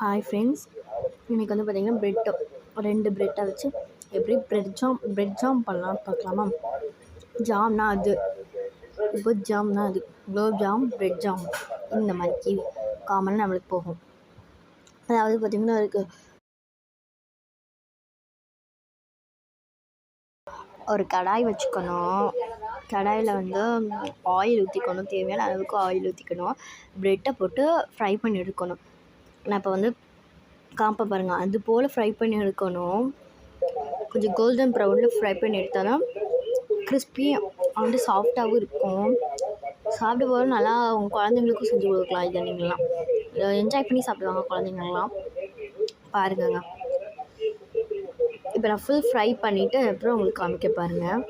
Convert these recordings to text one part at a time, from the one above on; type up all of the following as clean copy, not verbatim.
Hi friends, இன்றைக்கி வந்து பார்த்திங்கன்னா ரெண்டு ப்ரெட்டை வச்சு எப்படி ப்ரெட் ஜாம் பண்ணலான்னு பார்க்கலாமா. ஜாம்னா அது குட் ஜாம்னா அது குலோப் ஜாம், ப்ரெட் ஜாம் இந்த மாதிரி காமனாக நம்மளுக்கு போகும். அதாவது பார்த்திங்கன்னா அதுக்கு ஒரு கடாய் வச்சுக்கணும். கடாயில் வந்து ஆயில் ஊற்றிக்கணும், தேவையான அளவுக்கு ஆயில் ஊற்றிக்கணும். ப்ரெட்டை போட்டு ஃப்ரை பண்ணி எடுக்கணும். நான் இப்போ வந்து காப்பை பாருங்கள், அது போல் ஃப்ரை பண்ணி எடுக்கணும். கொஞ்சம் கோல்டன் ப்ரௌனில் ஃப்ரை பண்ணி எடுத்தால் தான் கிறிஸ்பியாக வந்து சாஃப்டாகவும் இருக்கும். சாப்பிட போது நல்லா உங்கள் குழந்தைங்களுக்கும் செஞ்சு கொடுக்கலாம். இதை நீங்களாம் என்ஜாய் பண்ணி சாப்பிடுவாங்க குழந்தைங்கள்லாம். பாருங்கங்க, இப்போ நான் ஃபுல் ஃப்ரை பண்ணிவிட்டு அப்புறம் உங்களுக்கு காமிக்க பாருங்கள்.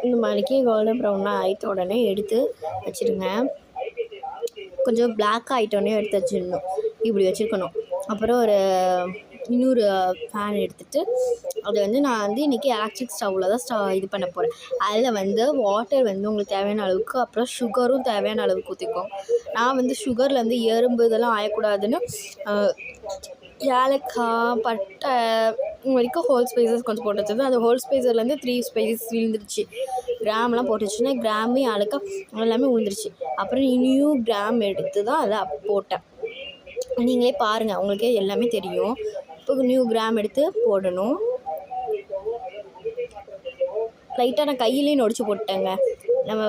இந்த மாதிரிக்கு கோல்டன் ப்ரௌனாக ஆகிட்ட உடனே எடுத்து வச்சுருங்க. கொஞ்சம் பிளாக் ஆகிட்டோடனே எடுத்து வச்சிடணும், இப்படி வச்சுருக்கணும். அப்புறம் இன்னொரு ஃபேன் எடுத்துகிட்டு அதை வந்து நான் வந்து இன்றைக்கி எலக்ட்ரிக் ஸ்டவ்வில் தான் இது பண்ண போகிறேன். அதில் வந்து வாட்டர் வந்து உங்களுக்கு தேவையான அளவுக்கு, அப்புறம் சுகரும் தேவையான அளவுக்கு ஊற்றிக்கும். நான் வந்து சுகரில் வந்து எறும்பு இதெல்லாம் ஆயக்கூடாதுன்னு ஏலக்காய், பட்டை வரைக்கும் ஹோல் ஸ்பைசஸ் கொஞ்சம் போட்டு வச்சது. அந்த ஹோல் ஸ்பைசர்லேருந்து 3 ஸ்பைசஸ் விழுந்துருச்சு. கிராம்லாம் போட்டு வச்சுன்னா கிராமு, ஏலக்காய் எல்லாமே விழுந்துருச்சு. அப்புறம் இனியும் கிராம் எடுத்து தான் அதை போட்டேன். நீங்களே பாருங்கள், உங்களுக்கே எல்லாமே தெரியும். இப்போ நியூ கிராம் எடுத்து போடணும். லைட்டாக நான் கையிலேயே நொடிச்சு போட்டேங்க. நம்ம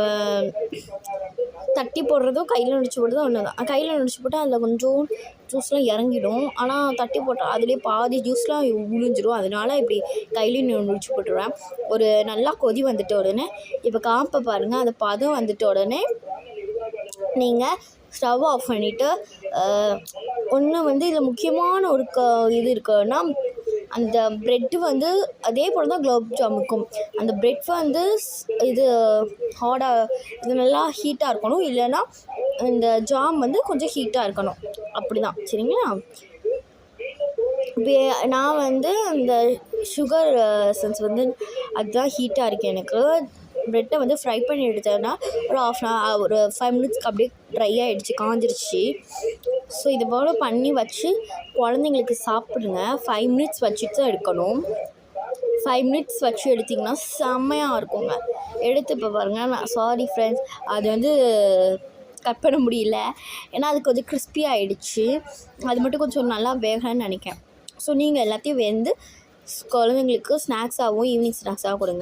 தட்டி போடுறதும் கையில் நொடிச்சு போடுறதும் ஒன்று தான். கையில் நொடிச்சு போட்டால் அதில் கொஞ்சம் ஜூஸ்லாம் இறங்கிடும். ஆனால் தட்டி போட்டால் அதிலே பாதி ஜூஸ்லாம் விழுந்துடும். அதனால இப்படி கையிலையும் நொடிச்சு போட்டுருவேன். ஒரு நல்லா கொதி வந்துட்ட உடனே இப்போ காப்பை பாருங்கள், அந்த பதம் வந்துட்ட உடனே நீங்கள் ஸ்டவ் ஆஃப் பண்ணிவிட்டு ஒன்று வந்து இதில் முக்கியமான ஒரு இது இருக்குன்னா, அந்த ப்ரெட்டு வந்து அதே போல் தான் குலோப் ஜாமுக்கும். அந்த ப்ரெட் வந்து இது ஹார்டாக இது நல்லா ஹீட்டாக இருக்கணும், இல்லைன்னா இந்த ஜாம் வந்து கொஞ்சம் ஹீட்டாக இருக்கணும். அப்படி தான், சரிங்களா. இப்போ நான் வந்து அந்த சுகர் எசன்ஸ் வந்து அதுதான் ஹீட்டாக இருக்குது. எனக்கு ப்ரெட்டை வந்து ஃப்ரை பண்ணி எடுத்தேன்னா ஒரு 5 மினிட்ஸ்க்கு அப்படியே ட்ரை ஆகிடுச்சு, காஞ்சிருச்சு. ஸோ இது போல் பண்ணி வச்சு குழந்தைங்களுக்கு சாப்பிடுங்க. 5 மினிட்ஸ் வச்சுட்டு தான் எடுக்கணும். 5 மினிட்ஸ் வச்சு எடுத்திங்கன்னா செம்மையாக இருக்குங்க. எடுத்து இப்போ பாருங்கள், சாரி ஃப்ரெண்ட்ஸ், அது வந்து கட் பண்ண முடியல, ஏன்னா அது கொஞ்சம் கிறிஸ்பி ஆகிடுச்சு. அது மட்டும் கொஞ்சம் நல்லா வேகணும்னு நினைக்கிறேன். ஸோ நீங்கள் எல்லாத்தையும் குழந்தைங்களுக்கு ஸ்நாக்ஸாகவும் ஈவினிங் ஸ்நாக்ஸாகவும் கொடுங்க.